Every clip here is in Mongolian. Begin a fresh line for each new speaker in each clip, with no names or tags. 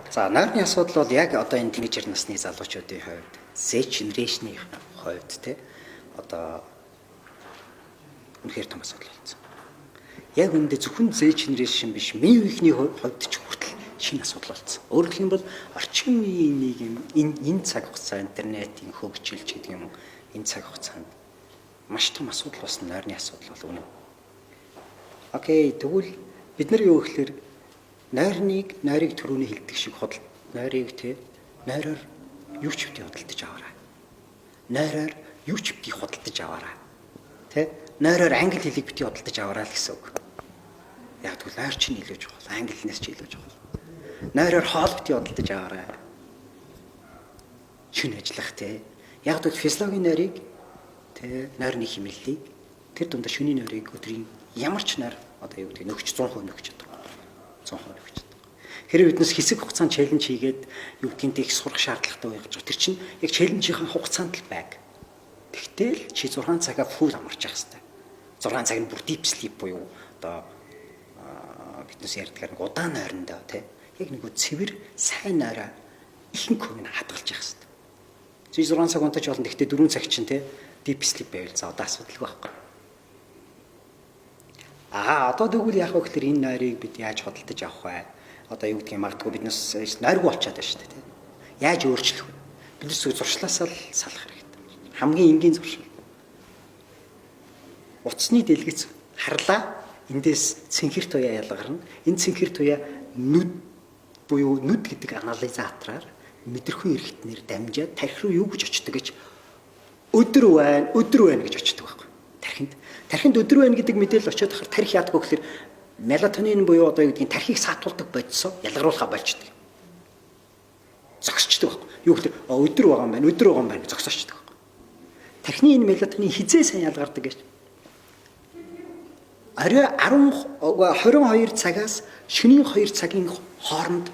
За нойрны асуудал бол яг одоо энэ тэнэгжир насны залуучуудын хувьд Z generation-ийн хувьд те одоо үнэхээр том асуудал болсон. Яг үүндээ зөвхөн Z generation биш, мэн үеийнхний хувьд ч хүртэл шинэ асуудал болсон. Өөрөөр хэлбэл орчин үеийн нийгэм энэ цаг хугацаа интернетийн хөгжил ч гэдэг юм энэ цаг хугацаанд маш том асуудал болсон нойрны асуудал бол үнэ. Окей, тэгвэл бид нар юу гэхээр нойрыг түрүүний хэлдэг шиг нойрыг нойроор юу ч бити худалдаж аваарай. Нойроор юу ч бити худалдаж аваарай. Тэ? Нойроор англи хэлийг бити худалдаж аваарай л гэсэн үг. Яг тэгвэл нойр чинь илүү чухал, англи хэлнээс ч илүү чухал. Нойроор хоол бити худалдаж аваарай. Шинэ ажиллах тэ. Яг тэгвэл физиологийн нойрыг нойрны хэмнэлийг тэр дундаа шөнийн нойрыг өдрийн ямар ч нойр одоо юу гэдэг нөхч 100% нөхч чаддаг. 100% нөхч чаддаг. Хэрэв биднес хэсэг хугацаанд челленж хийгээд юу гэдгийг их сурах шаардлагатай байж байгаа. Тэр чинь яг челленжийн хугацаанд л байг. Тэгтэл чи 6 цагаа фул амарч явах хэрэгтэй. 6 цаг нь бүр deep sleep буюу одоо биднес ярьдгаар нэг удаан нойрондоо тий яг нэг цэвэр сайн нойроо ихэнх хувь нь хадгалж явах хэрэгтэй. Чи 6 цаг унтаж болно. Гэхдээ 4 цаг чинь тий deep sleep байвал за одоо асуудалгүй байхгүй. Одоо тэгвэл яах вэ гэхээр энэ нойрыг бид яаж хөдөлж авах вэ? Одоо юу гэдгийг магадгүй биднес нойргүй болчиход байна шүү дээ. Яаж өөрчлөх вэ? Бид зуршлаасаа л салах хэрэгтэй. Хамгийн энгийн зуршил. Утасны дэлгэц харлаа эндээс цэнхэр туяа ялгарна. Энэ цэнхэр туяа нүд буюу нүд гэдэг анализатораар мэдрэхүйн эргэтнэр дамжаад тархи руу юу гэж очдог гэж өдөр байна гэж очдог байхгүй. Тархинд өдөр байна гэдэг мэдээлэл очиод хахаар тархи яадаг вэ гэхээр мелатонин буюу одоо юу гэдгийг тархийг саатуулдаг бодисоо ялгаруулахаа болчдөг. Зогсчдөг байхгүй. Юу гэхээр өдөр байгаа юм байна зогсоочдөг байхгүй. Тархины энэ мелатонин хизээ сайн ялгардаг гэж. Орой 22 цагаас шөнийн 2 цагийн хооронд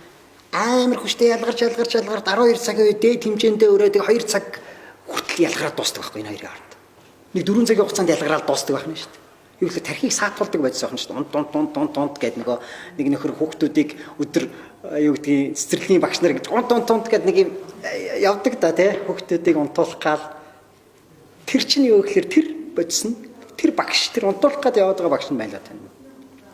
амар хүчтэй ялгарч 12 цагийн үед дээд хэмжээндээ өрөөд 2 цаг хүртэл ялгараад дуустдаг байхгүй энэ хоёрын хооронд. Нэг 4 цагийн хугацаанд ялгараад дуустдаг байна шүү дээ. Юу гэхээр тархийг саатуулдаг байсан юм шүү дээ. Дунд гэдэг нэг нөхөр хүүхдүүдийг өдөр юу гэдгийг цэцэрлэгийн багш нар гэж дунд гэдэг нэг юм явдаг да тий хүүхдүүдийг унтуулах гал тэр чинь юу гэхээр тэр бодис нь тэр багш тэр унтуулах гээд яваад байгаа багш нь байлаа тань.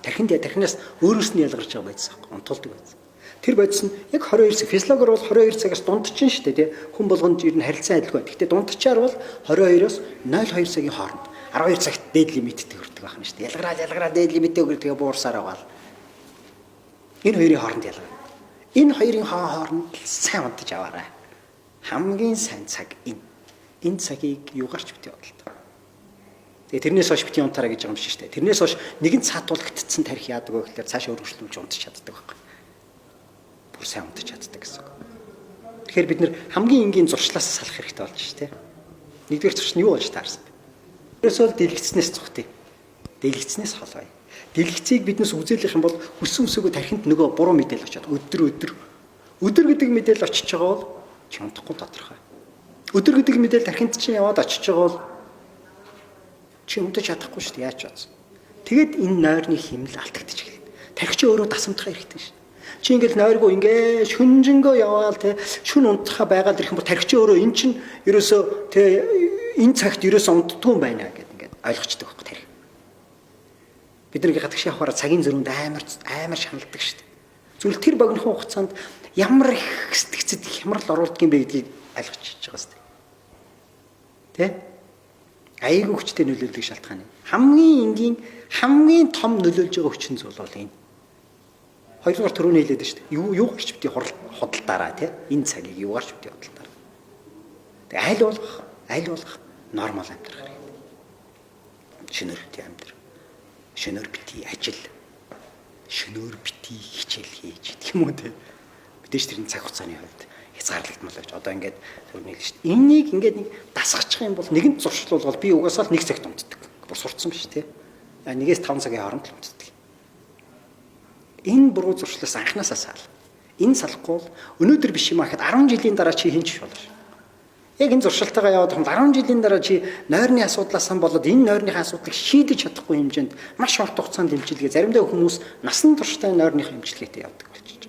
Тархинаас өөрөөс нь ялгарч байгаа байсан юм. Унтуулдаг байсан. Тэр бодис нь яг 22 цаг физиологоор бол 22 цагаас дундчин шүү дээ тий хүн болгонд ер нь харилцан адилгүй. Гэхдээ дундчаар бол 22-оос 0.2 цагийн хооронд 12 цагт дээд лимиттэй хүрдэг байна шүү дээ. Ялгараад дээд лимиттэй хүрдэг буурсаар байгаа л. Энэ хоёрын хооронд ялгаа. Энэ хоёрын хооронд сайн унтаж аваарай. Хамгийн сайн цаг энэ. Энэ цагийг юугаарч бити бодлоо. Тэгээ тэрнээс хойш бити унтаарай гэж байгаа юм шиг шүү дээ. Тэрнээс хойш нэгэн цаатуулагдсан тарих яадаг вэ гэхээр цаашаа өргөжлүүлж унтаж чаддаг байхгүй. Бүр сайн унтаж чаддаг гэсэн. Тэгэхээр бид нэр хамгийн энгийн зуршлаас салах хэрэгтэй болж шүү дээ. Нэгдүгээр зурш нь юу болж таарсан бэ? Ерөөсөө дэлгэцнээс цухтыг. Дэлгэцнээс холбоё. Дэлгэцийг биднес үзүүлэх юм бол хүссэн үсээгөө тархинд нөгөө буруу мэдээлэл очиод өдөр гэдэг мэдээлэл очиж байгаа бол чи унтахгүй тодорхой. Өдөр гэдэг мэдээлэл тархинд чинь яваад очиж байгаа бол чи унтаж чадахгүй шүү дээ. Яаж ч бодсон. Тэгэд энэ нойрны хэмнэл алдагдаж эхэлнэ. Тархи чи өөрөө дасамдах хэрэгтэй шүү дээ. Чи ингээл нойргүй ингээ шүнжэнгөө яваал те шүн унтахаа байгаад ирэх юм бол тархи чи өөрөө эн чинь ерөөсөө те энэ цагт ерөөсөө унтдгүй юм байна гэдэг ингээд ойлгочтой байхгүй тархи. Бидний гадагш явахаараа цагийн зөрүүнд амар шаналдаг шүү дээ. Зүгээр тэр богинохон хугацаанд ямар их сэтгцэд хямрал оруулдаг юм бэ гэдгийг ойлгочихж байгаа шүү дээ. Тэ? Аягүй хүчтэй нөлөөлдөг шалтгаан. Хамгийн энгийн хамгийн том нөлөөлж байгаа хүчин зүйл бол энэ. Хоёрдугаар түрүүний хэлээд шүү дээ. Юу гарч бити худалдаараа тий. Энэ цагийг юу гарч бити худалдаараа. Тэг аль болох нормал амьдрах хэрэгтэй. Шинээр бити амьдрах. Шинээр бити ажил. Шинээр бити хичээл хийж гэх юм уу тий. Мэдээж тэрний цаг хугацааны хувьд хязгаарлагдмал байж. Одоо ингээд түрүүний хэлсэн шүү дээ. Энийг ингээд нэг дасгачих юм бол нэгэнт зуршлуулбал би угаасаа л 1 цагт унтдаг. Бүр сурцсан биш тий. Нэгээс 5 цагийн хооронд л унтдаг. Энэ буруу зуршлаас анханасаа саал. Энэ салахгүй бол өнөөдөр биш юм ахад 10 жилийн дараа чи хинч болно. Яг энэ зуршилтайгаа яваад хэмээн 10 жилийн дараа чи нойрны асуудлаас болоод энэ нойрныхаа асуудлыг шийдэж чадахгүй хэмжээнд маш урт хугацаанд хэмжилгээ заримдаа хүмүүс насан туршдаа нойрных хэмжилгээтэй явдаг болчих.